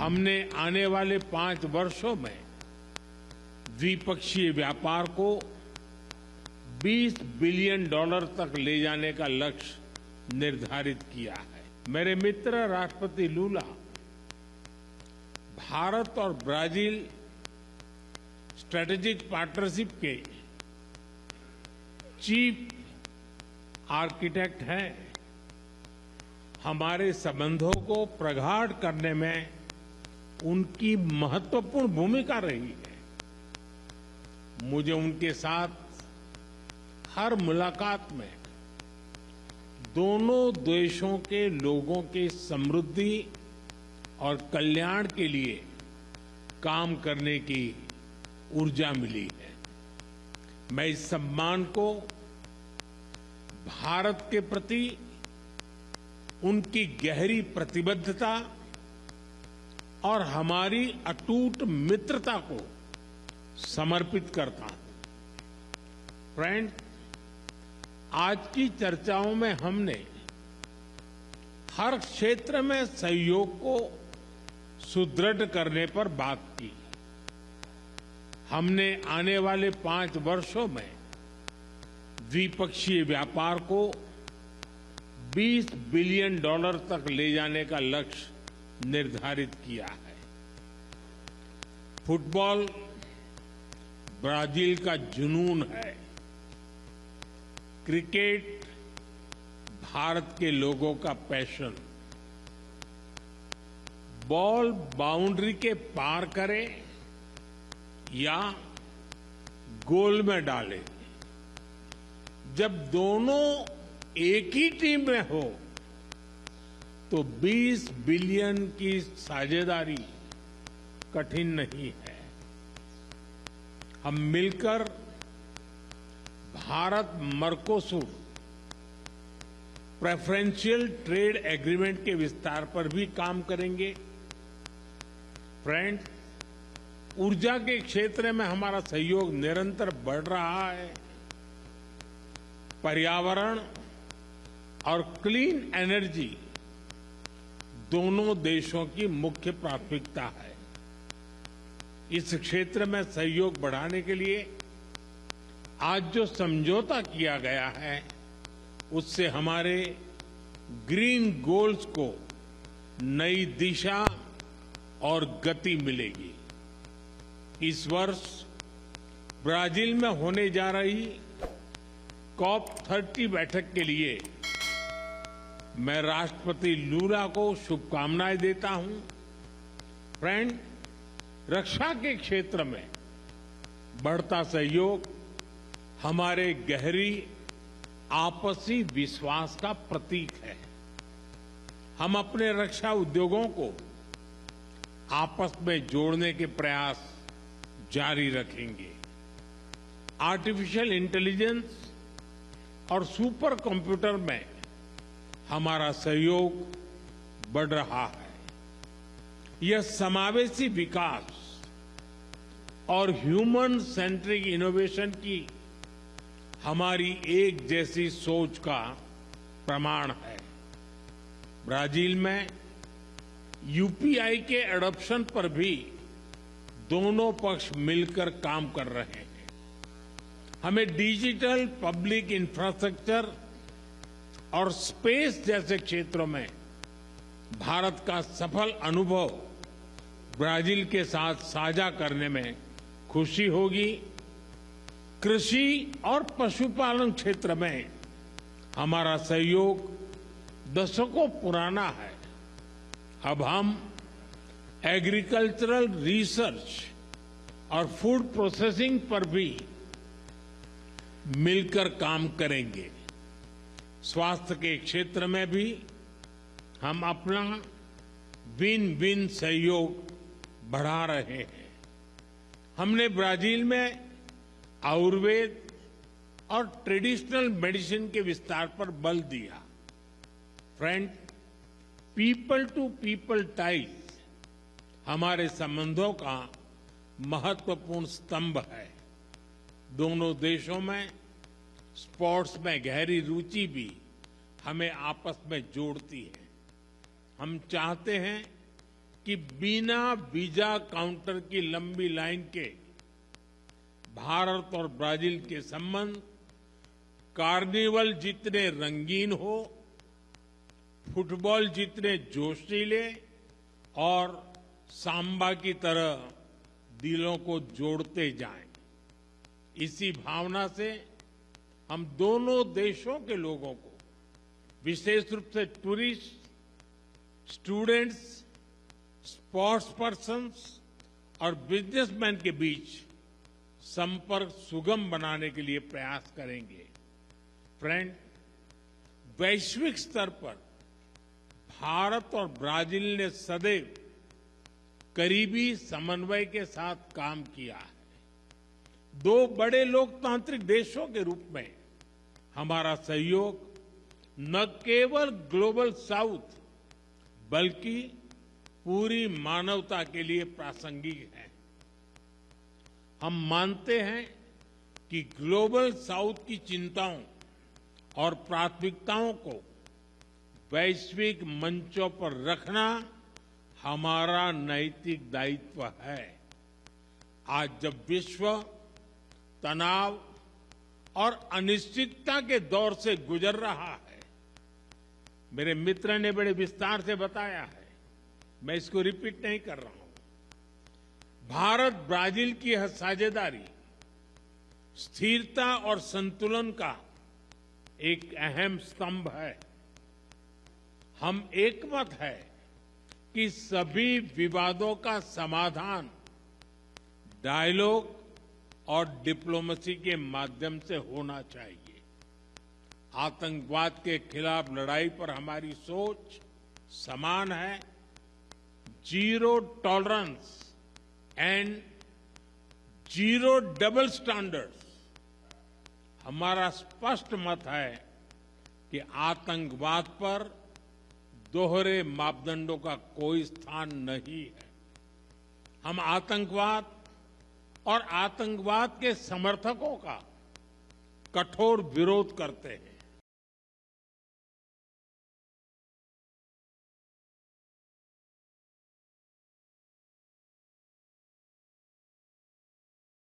हमने आने वाले 5 वर्षों में द्विपक्षीय व्यापार को $20 बिलियन तक ले जाने का लक्ष्य निर्धारित किया है। मेरे मित्र राष्ट्रपति लूला भारत और ब्राजील स्ट्रेटेजिक पार्टनरशिप के चीफ आर्किटेक्ट हैं। हमारे संबंधों को प्रगाढ़ करने में उनकी महत्वपूर्ण भूमिका रही है। मुझे उनके साथ हर मुलाकात में दोनों देशों के लोगों की समृद्धि और कल्याण के लिए काम करने की ऊर्जा मिली है। मैं इस सम्मान को भारत के प्रति उनकी गहरी प्रतिबद्धता और हमारी अटूट मित्रता को समर्पित करता हूं। फ्रेंड, आज की चर्चाओं में हमने हर क्षेत्र में सहयोग को सुदृढ़ करने पर बात की। हमने आने वाले 5 वर्षों में द्विपक्षीय व्यापार को $20 बिलियन तक ले जाने का लक्ष्य निर्धारित किया है। फुटबॉल ब्राजील का जुनून है। क्रिकेट भारत के लोगों का पैशन। बॉल बाउंड्री के पार करे या गोल में डाले, जब दोनों एक ही टीम में हो तो 20 बिलियन की साझेदारी कठिन नहीं है। हम मिलकर Bharat Mercosur preferential trade agreement के विस्तार पर भी काम करेंगे। फ्रेंड, ऊर्जा के क्षेत्र में हमारा सहयोग निरंतर बढ़ रहा है। पर्यावरण और क्लीन एनर्जी दोनों देशों की मुख्य प्राथमिकता है। इस क्षेत्र में सहयोग बढ़ाने के लिए आज जो समझौता किया गया है, उससे हमारे ग्रीन गोल्स को नई दिशा और गति मिलेगी। इस वर्ष ब्राजील में होने जा रही COP30 बैठक के लिए मैं राष्ट्रपति लूला को शुभकामनाएं देता हूं। फ्रेंड, रक्षा के क्षेत्र में बढ़ता सहयोग हमारे गहरी आपसी विश्वास का प्रतीक है। हम अपने रक्षा उद्योगों को आपस में जोड़ने के प्रयास जारी रखेंगे। आर्टिफिशियल इंटेलिजेंस और सुपर कंप्यूटर में हमारा सहयोग बढ़ रहा है। यह समावेशी विकास और ह्यूमन सेंट्रिक इनोवेशन की हमारी एक जैसी सोच का प्रमाण है। ब्राजील में यूपीआई के एडॉप्शन पर भी दोनों पक्ष मिलकर काम कर रहे हैं। हमें डिजिटल पब्लिक इंफ्रास्ट्रक्चर और स्पेस जैसे क्षेत्रों में भारत का सफल अनुभव ब्राजील के साथ साझा करने में खुशी होगी। कृषि और पशुपालन क्षेत्र में हमारा सहयोग दशकों पुराना है। अब हम एग्रीकल्चरल रिसर्च और फूड प्रोसेसिंग पर भी मिलकर काम करेंगे। स्वास्थ्य के क्षेत्र में भी हम अपना विन विन सहयोग बढ़ा रहे हैं। हमने ब्राजील में आयुर्वेद और ट्रेडिशनल मेडिसिन के विस्तार पर बल दिया। Friend, people to people ties हमारे संबंधों का महत्वपूर्ण स्तंभ है। दोनों देशों में स्पोर्ट्स में गहरी रुचि भी हमें आपस में जोड़ती है। हम चाहते हैं कि बिना वीजा काउंटर की लंबी लाइन के भारत और ब्राजील के संबंध कार्निवल जितने रंगीन हो, फुटबॉल जितने जोशीले और सांबा की तरह दिलों को जोड़ते जाएं। इसी भावना से हम दोनों देशों के लोगों को, विशेष रूप से टूरिस्ट, स्टूडेंट्स, स्पोर्ट्स पर्सन्स और बिजनेसमैन के बीच संपर्क सुगम बनाने के लिए प्रयास करेंगे। फ्रेंड, वैश्विक स्तर पर भारत और ब्राजील ने सदैव करीबी समन्वय के साथ काम किया है। दो बड़े लोकतांत्रिक देशों के रूप में हमारा सहयोग न केवल ग्लोबल साउथ बल्कि पूरी मानवता के लिए प्रासंगिक है। हम मानते हैं कि ग्लोबल साउथ की चिंताओं और प्राथमिकताओं को वैश्विक मंचों पर रखना हमारा नैतिक दायित्व है। आज जब विश्व तनाव और अनिश्चितता के दौर से गुजर रहा है, मेरे मित्र ने बड़े विस्तार से बताया है, मैं इसको रिपीट नहीं कर रहा हूं। भारत ब्राजील की यह साझेदारी स्थिरता और संतुलन का एक अहम स्तंभ है। हम एकमत है कि सभी विवादों का समाधान डायलॉग और डिप्लोमेसी के माध्यम से होना चाहिए। आतंकवाद के खिलाफ लड़ाई पर हमारी सोच समान है। Zero tolerance and zero double standards. हमारा स्पष्ट मत है कि आतंकवाद पर दोहरे मापदंडों का कोई स्थान नहीं है। हम आतंकवाद और आतंकवाद के समर्थकों का कठोर विरोध करते हैं।